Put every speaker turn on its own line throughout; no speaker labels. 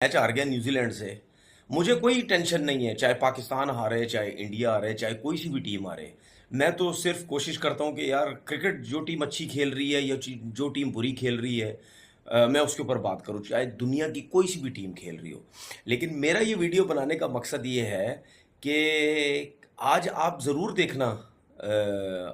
Match हार गया New Zealand से। मुझे कोई टेंशन नहीं है, चाहे पाकिस्तान हारे, चाहे इंडिया हारे, चाहे कोई सी भी टीम हारे। मैं तो सिर्फ कोशिश करता हूँ कि यार क्रिकेट जो टीम अच्छी खेल रही है या जो टीम बुरी खेल रही है, मैं उसके ऊपर बात करूँ, चाहे दुनिया की कोई सी भी टीम खेल रही हो। लेकिन मेरा ये वीडियो बनाने का मकसद ये है कि आज आप ज़रूर देखना,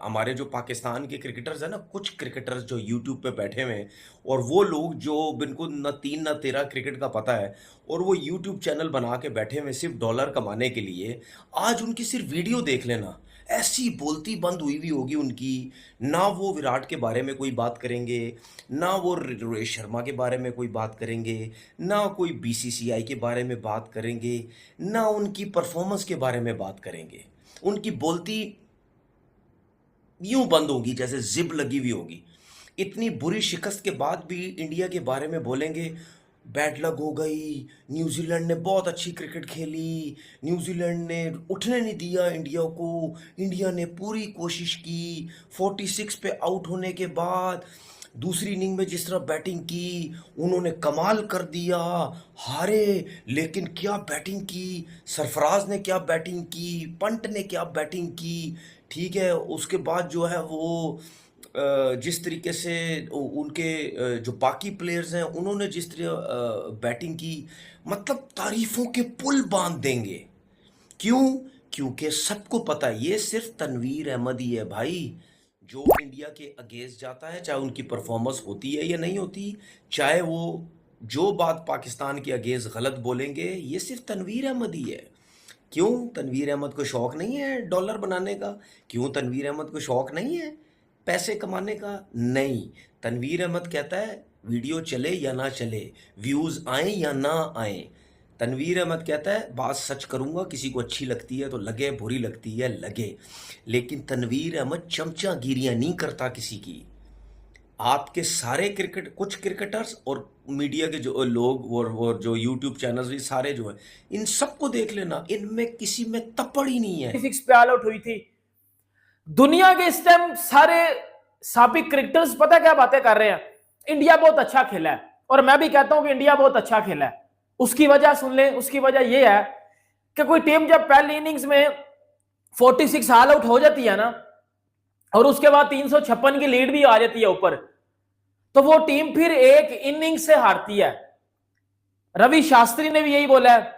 हमारे जो पाकिस्तान के क्रिकेटर्स हैं ना, कुछ क्रिकेटर्स जो यूट्यूब पे बैठे हुए हैं, और वो लोग जो बिनको न तीन न तेरह क्रिकेट का पता है, और वो यूट्यूब चैनल बना के बैठे हुए सिर्फ डॉलर कमाने के लिए। आज उनकी सिर्फ वीडियो देख लेना, ऐसी बोलती बंद हुई हुई होगी उनकी। ना वो विराट के बारे में कोई बात करेंगे, ना वो रोहित शर्मा के बारे में कोई बात करेंगे, ना कोई बीसीसीआई के बारे में बात करेंगे, ना उनकी परफॉर्मेंस के बारे में बात करेंगे। उनकी बोलती यूं बंद होगी जैसे जिप लगी हुई होगी। इतनी बुरी शिकस्त के बाद भी इंडिया के बारे में बोलेंगे, बैड लक हो गई, न्यूजीलैंड ने बहुत अच्छी क्रिकेट खेली, न्यूजीलैंड ने उठने नहीं दिया इंडिया को, इंडिया ने पूरी कोशिश की, 46 पे आउट होने के बाद दूसरी इनिंग में जिस तरह बैटिंग की उन्होंने कमाल कर दिया। हारे लेकिन क्या बैटिंग की, सरफराज ने क्या बैटिंग की, पंट ने क्या बैटिंग की। ठीक है, उसके बाद जो है वो जिस तरीके से उनके जो बाकी प्लेयर्स हैं उन्होंने जिस तरह बैटिंग की, मतलब तारीफों के पुल बांध देंगे। क्यों? क्योंकि सबको पता है ये सिर्फ तनवीर अहमद ही है भाई जो इंडिया के अगेंस्ट जाता है, चाहे उनकी परफॉर्मेंस होती है या नहीं होती, चाहे वो जो बात पाकिस्तान के अगेंस्ट गलत बोलेंगे, ये सिर्फ तनवीर अहमद ही है। क्यों तनवीर अहमद को शौक नहीं है डॉलर बनाने का? क्यों तनवीर अहमद को शौक नहीं है पैसे कमाने का? नहीं, तनवीर अहमद कहता है वीडियो चले या ना चले, व्यूज़ आए या ना आए, तनवीर अहमद कहता है बात सच करूंगा, किसी को अच्छी लगती है तो लगे, बुरी लगती है लगे। लेकिन तनवीर अहमद चमचागिरियां नहीं करता किसी की। आपके सारे क्रिकेट, कुछ क्रिकेटर्स और मीडिया के जो लोग और जो यूट्यूब चैनल्स भी सारे जो है, इन सबको देख लेना, इनमें किसी में तपड़ ही नहीं है।
6 पे ऑल आउट हुई थी। दुनिया के इस टाइम सारे साबिक क्रिकेटर्स पता क्या बातें कर रहे हैं, इंडिया बहुत अच्छा खेला है, और मैं भी कहता हूं कि इंडिया बहुत अच्छा खेला है। उसकी वजह सुन ले, उसकी वजह यह है कि कोई टीम जब पहली इनिंग्स में 46 ऑल आउट हो जाती है ना, और उसके बाद 356 की लीड भी आ जाती है ऊपर, तो वो टीम फिर एक इनिंग से हारती है। रवि शास्त्री ने भी यही बोला है।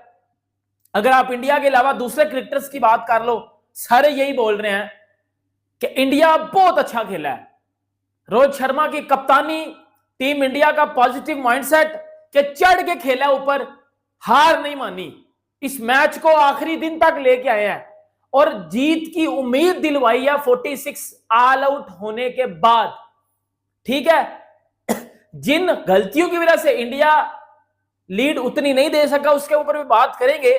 अगर आप इंडिया के अलावा दूसरे क्रिकेटर्स की बात कर लो, सारे यही बोल रहे हैं कि इंडिया बहुत अच्छा खेला है। रोहित शर्मा की कप्तानी, टीम इंडिया का पॉजिटिव माइंडसेट के चढ़ के खेला ऊपर, हार नहीं मानी, इस मैच को आखिरी दिन तक लेके आए हैं और जीत की उम्मीद दिलवाई है 46 ऑल आउट होने के बाद। ठीक है, जिन गलतियों की वजह से इंडिया लीड उतनी नहीं दे सका उसके ऊपर भी बात करेंगे,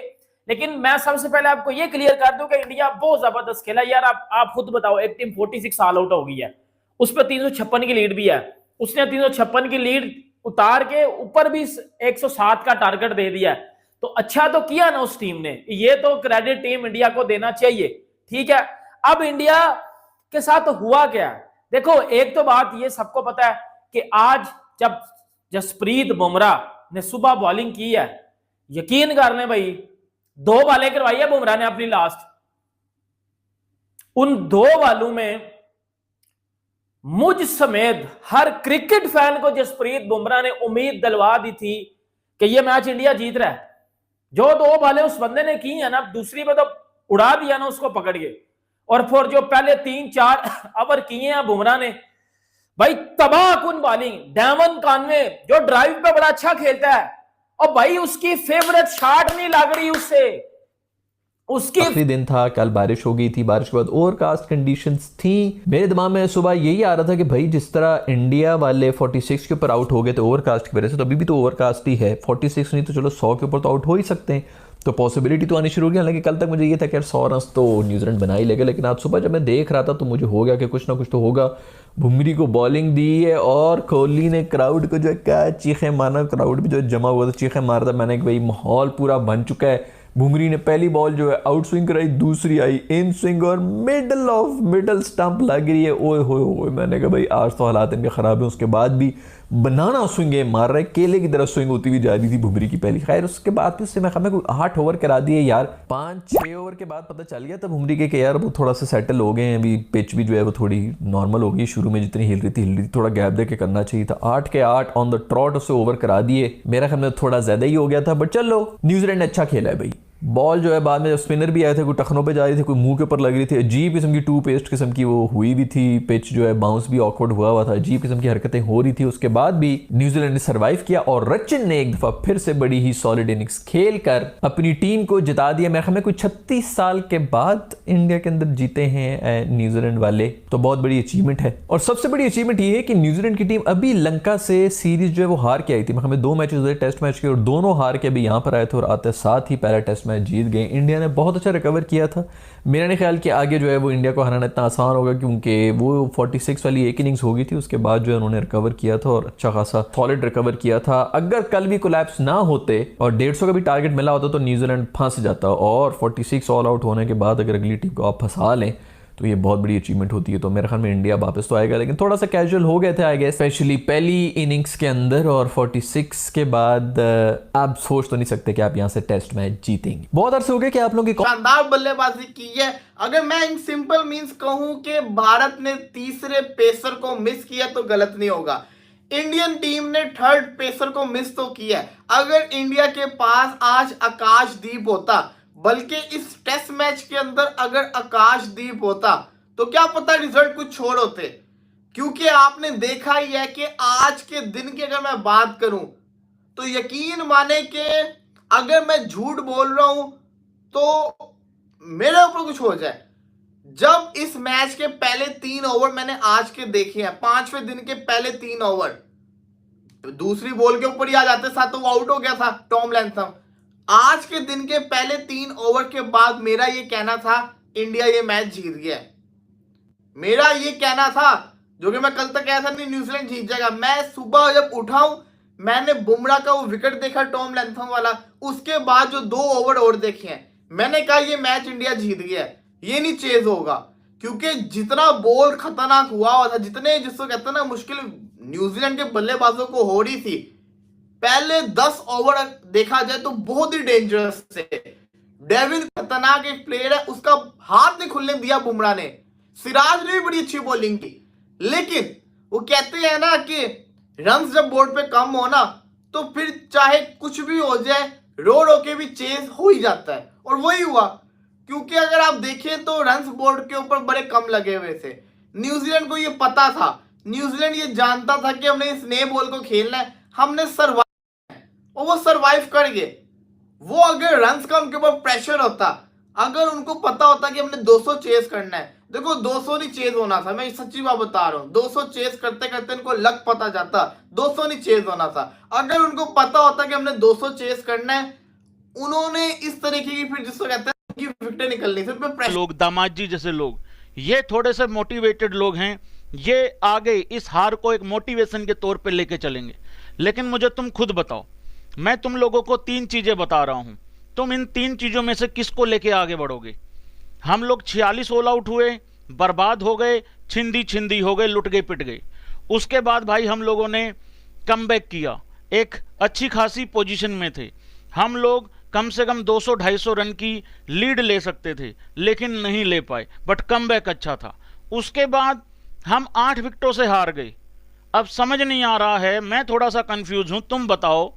लेकिन मैं सबसे पहले आपको यह क्लियर कर दूं कि इंडिया बहुत जबरदस्त खेला यार। आप खुद बताओ, एक टीम 46 ऑल आउट हो गई है, उस पर 356 की लीड भी है, उसने 356 की लीड उतार के ऊपर भी 107 का टारगेट दे दिया है, तो अच्छा तो किया ना उस टीम ने, ये तो क्रेडिट टीम इंडिया को देना चाहिए। ठीक है, अब इंडिया के साथ हुआ क्या? देखो, एक तो बात ये सबको पता है कि आज जब जसप्रीत बुमराह ने सुबह बॉलिंग की है, यकीन कर लें भाई, 2 बॉलें करवाई है बुमराह ने अपनी लास्ट, उन 2 बॉलों में मुझ समेत हर क्रिकेट फैन को जसप्रीत बुमराह ने उम्मीद दिलवा दी थी कि यह मैच इंडिया जीत रहा है। जो 2 बॉलें उस बंदे ने की है ना, दूसरी में तो उड़ा दिया ना उसको पकड़ के, और फिर जो पहले 3-4 ओवर किए हैं बुमराह ने, भाई तबाह कुन बॉलिंग। डेवन कॉनवे जो ड्राइव पे बड़ा अच्छा खेलता है, और भाई उसकी फेवरेट शॉट नहीं लग रही उससे, उसकी
आखिरी दिन था, कल बारिश हो गई थी, बारिश के बाद ओवरकास्ट कंडीशंस थी। मेरे दिमाग में सुबह यही आ रहा था कि भाई जिस तरह इंडिया वाले 46 के ऊपर आउट हो गए थे ओवरकास्ट की वजह से, तो अभी भी तो ओवरकास्ट ही है, 46 नहीं तो चलो 100 के ऊपर तो आउट हो ही सकते हैं, तो पॉसिबिलिटी तो आनी शुरू हो गई। हालांकि कल तक मुझे ये था कि 100 रन तो न्यूजीलैंड बना ही लेगा, लेकिन आज सुबह जब मैं देख रहा था तो मुझे हो गया कि कुछ ना कुछ तो होगा। बुमरी को बॉलिंग दी है और कोहली ने क्राउड को जो है क्या चीखें मारना, क्राउड भी जो जमा हुआ था चीखें मार रहा था। मैंने कि भाई माहौल पूरा बन चुका है। बुमरी ने पहली बॉल जो है आउट स्विंग कराई, दूसरी आई इन स्विंग और मिडल स्टंप लग रही है। ओए होए होए, मैंने कहा भाई आज तो हालात इनके ख़राब है। उसके बाद भी बनाना स्विंगे मार रहे, केले की तरह स्विंग होती हुई जा रही थी बुमरी की पहली। खैर उसके बाद भी उससे मैं कोई 8 ओवर करा दिए यार। 5-6 ओवर के बाद पता चल गया था बुमरी के कि यार वो थोड़ा सा सेटल हो गए हैं, अभी पिच भी जो है वो थोड़ी नॉर्मल हो गई। शुरू में जितनी हिल रही थी थोड़ा गैप दे के करना चाहिए था। 8 के 8 ऑन द ट्रॉट उससे ओवर करा दिए। मेरा ख्याल में थोड़ा ज्यादा ही हो गया था, बट चलो न्यूजीलैंड ने अच्छा खेला है भाई। बॉल जो है बाद में जब स्पिनर भी आए थे, कोई टखनों पे जा रही थी, कोई मुंह के ऊपर लग रही थी, अजीब किस्म की टू पेस्ट किस्म की वो हुई भी थी। पिच जो है बाउंस भी ऑकवर्ड हुआ था, अजीब किस्म की हरकतें हो रही थी। उसके बाद भी न्यूजीलैंड ने सर्वाइव किया और सचिन ने एक दफा फिर से बड़ी ही सॉलिड इनिंग्स खेलकर अपनी टीम को जिता दिया। मेरे ख्याल में कोई 36 साल के बाद इंडिया के अंदर जीते हैं न्यूजीलैंड वाले, तो बहुत बड़ी अचीवमेंट है। और सबसे बड़ी अचीवमेंट ये है कि न्यूजीलैंड की टीम अभी लंका से सीरीज जो है वो हार के आई थी। मेरे ख्याल में 2 मैचेस हुए टेस्ट मैच के और दोनों हार के अभी यहाँ पर आए थे और आते साथ ही पहला टेस्ट मैच जीत गए। इंडिया ने बहुत अच्छा रिकवर किया था। मेरा नहीं ख्याल कि आगे जो है वो इंडिया को हराना इतना आसान होगा, क्योंकि वो 46 वाली एक इनिंग्स हो गई थी, उसके बाद जो है उन्होंने रिकवर किया था और अच्छा खासा सॉलिड रिकवर किया था। अगर कल भी कोलैप्स ना होते और 150 का भी टारगेट मिला होता तो न्यूजीलैंड फंस जाता, और 46 ऑल आउट होने के बाद अगर अगली टीम को आप फंसा लें तो ये बहुत बड़ी अचीवमेंट होती है। तो मेरे ख्याल में इंडिया वापस तो आएगा, लेकिन थोड़ा सा कैजुअल हो गए थे आई गेस, स्पेशली पहली इनिंग्स के अंदर। और 46 के बाद आप सोच तो नहीं सकते कि आप यहाँ से टेस्ट मैच जीतेंगे। बहुत अरसे हो गए कि आप लोगों की
शानदार बल्लेबाजी की है। अगर मैं इन सिंपल मींस कहूं कि भारत ने तीसरे पेसर को मिस किया तो गलत नहीं होगा। इंडियन टीम ने थर्ड पेसर को मिस तो किया है। अगर इंडिया के पास आज आकाशदीप होता, बल्कि इस टेस्ट मैच के अंदर अगर आकाशदीप होता, तो क्या पता रिजल्ट कुछ छोड़ होते। क्योंकि आपने देखा ही है कि आज के दिन की अगर मैं बात करूं तो यकीन माने कि अगर मैं झूठ बोल रहा हूं तो मेरे ऊपर कुछ हो जाए। जब इस मैच के पहले 3 ओवर मैंने आज के देखे हैं, 5वें दिन के पहले 3 ओवर, दूसरी बॉल के ऊपर ही आ जाते साथ तो वो आउट हो गया था टॉम लैंथम। आज के दिन के पहले 3 ओवर के बाद मेरा ये कहना था इंडिया ये मैच जीत गया। मेरा ये कहना था, जो कि मैं कल तक कहा था नहीं न्यूजीलैंड जीत जाएगा। मैं सुबह जब उठाऊं मैंने बुमराह का वो विकेट देखा टॉम लैंथम वाला, उसके बाद जो 2 ओवर और देखे हैं, मैंने कहा ये मैच इंडिया जीत गया, ये नहीं चेज होगा। क्योंकि जितना बॉल खतरनाक हुआ था, जितने जिसको कहते हैं ना मुश्किल न्यूजीलैंड के बल्लेबाजों को हो रही थी, पहले 10 ओवर देखा जाए तो बहुत ही डेंजरस थे। डेविन खतरनाक एक प्लेयर है, उसका हाथ नहीं खुलने दिया बुमराह ने। सिराज ने भी बड़ी अच्छी बॉलिंग की, लेकिन वो कहते हैं ना कि रन्स जब बोर्ड पे कम हो ना तो फिर चाहे कुछ भी हो जाए रो रो के भी चेज हो ही जाता है, और वही हुआ। क्योंकि अगर आप देखें तो रन्स बोर्ड के ऊपर बड़े कम लगे हुए थे। न्यूजीलैंड को ये पता था, न्यूजीलैंड ये जानता था कि हमने इस नए बॉल को खेलना है, हमने सर्वाइव, और वो सर्वाइव कर गए। वो अगर रन्स का उनके ऊपर प्रेशर होता, अगर उनको पता होता कि हमने 200 चेस करना है, देखो 200 नहीं चेज होना था, मैं सच्ची बात बता रहा हूं, 200 चेस करते करते इनको लग पता जाता, 200 नहीं चेज होना था। अगर उनको पता होता कि हमने 200 चेस करना है, उन्होंने इस तरीके की फिर जिसको कहते हैं कि विकेटें निकलनी थी, उसमें प्रेशर।
लोग दामाद जी जैसे लोग, ये थोड़े से मोटिवेटेड लोग हैं, ये आगे इस हार को एक मोटिवेशन के तौर पे लेके चलेंगे। लेकिन मुझे तुम खुद बताओ, मैं तुम लोगों को 3 चीजें बता रहा हूं, तुम इन 3 चीजों में से किसको लेके आगे बढ़ोगे? हम लोग 46 ऑल आउट हुए, बर्बाद हो गए, छिंदी हो गए, लुट गए, पिट गए। उसके बाद भाई हम लोगों ने कमबैक किया, एक अच्छी खासी पोजीशन में थे हम लोग, कम से कम 200-250 रन की लीड ले सकते थे, लेकिन नहीं ले पाए, बट कमबैक अच्छा था। उसके बाद हम 8 विकेटों से हार गए। अब समझ नहीं आ रहा है, मैं थोड़ा सा कंफ्यूज हूं, तुम बताओ।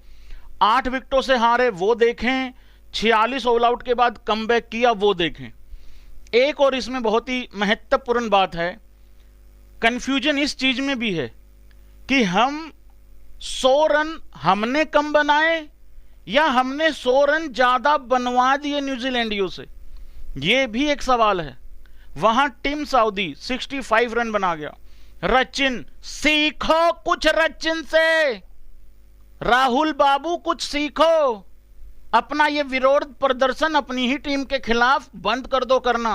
8 विकेटों से हारे वो देखें, 46 ऑल आउट के बाद कमबैक किया वो देखें। एक और इसमें बहुत ही महत्वपूर्ण बात है, कंफ्यूजन इस चीज में भी है कि हम 100 रन हमने कम बनाए या हमने 100 रन ज्यादा बनवा दिए न्यूजीलैंडियों से, यह भी एक सवाल है। वहां टीम सऊदी 65 रन बना गया। रचिन, सीखो कुछ रचिन से, राहुल बाबू कुछ सीखो, अपना ये विरोध प्रदर्शन अपनी ही टीम के खिलाफ बंद कर दो करना।